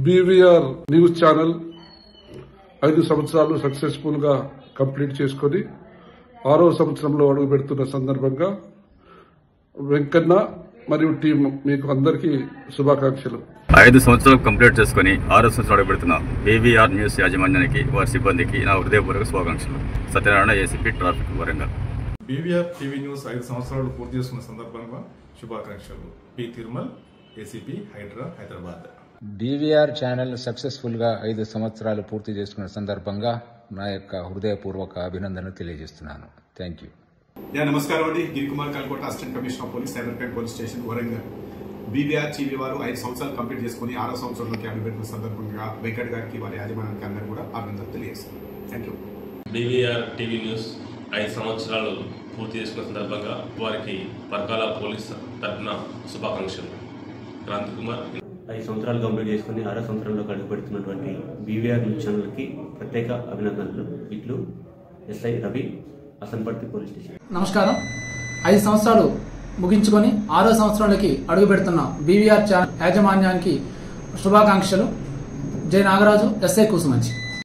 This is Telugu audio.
బీవీఆర్ న్యూస్ ఛానల్ 5 సంవత్సరాలు సక్సెస్ఫుల్ గా కంప్లీట్ చేసుకుని 6వ సంవత్సరంలో అడుగు పెడుతున్న సందర్భంగా వెంకన్న మరియు టీం మీకు అందరికీ శుభాకాంక్షలు. 5 సంవత్సరాలు కంప్లీట్ చేసుకుని 6వ సంవత్సరం అడుగుపెడుతున్న బీవీఆర్ న్యూస్ యాజమాన్యానికి వారి సిబ్బందికి నా హృదయపూర్వక శుభాకాంక్షలు. Satyanarayana, ACP, traffic, Warangal. BVR TV news 5 సంవత్సరాలు పూర్తి చేసుకున్న సందర్భంగా శుభాకాంక్షలు. P Tirumal, ACP, Hyderabad. BVR channel successful గా 5 సంవత్సరాలు పూర్తి చేసుకున్న సందర్భంగా నా యొక్క హృదయపూర్వక అభినందనలు తెలియజేస్తున్నాను. Thank you. నమస్కారం అండి. Girikumar Kalkota, assistant commissioner of police, cyber crime police station, Warangal. BVR TV వారు 5 సంవత్సరాలు కంప్లీట్ చేసుకుని 6వ సంవత్సరంలోకి అడుగుపెట్టిన సందర్భంగా వెంకట్ గారికి వారి యాజమాన్యానికి అందరూ కూడా అభినందనలు తెలియజేస్తున్నారు. Thank you. BVR TV news 5 సంవత్సరాలు పూర్తి చేసుకున్న సందర్భంగా వారికి పరకాల పోలీస్ తరఫున శుభాకాంక్షలు. క్రాంతి కుమార్. 5 సంవత్సరాలు కంప్లీట్ చేసుకుని 6వ సంవత్సరంలో అడుగుపెడుతున్నటువంటి బీవీఆర్ న్యూస్ ఛానల్కి ప్రత్యేక అభినందనలు. ఇట్లు SI Ravi, Hasanparthy police station. నమస్కారం. 5 సంవత్సరాలు ముగించుకొని 6వ సంవత్సరంలోకి అడుగు పెడుతున్న బీవీఆర్ ఛానల్ యాజమాన్యానికి శుభాకాంక్షలు. జై నాగరాజు, ఎస్ఐ కూసుమంచి.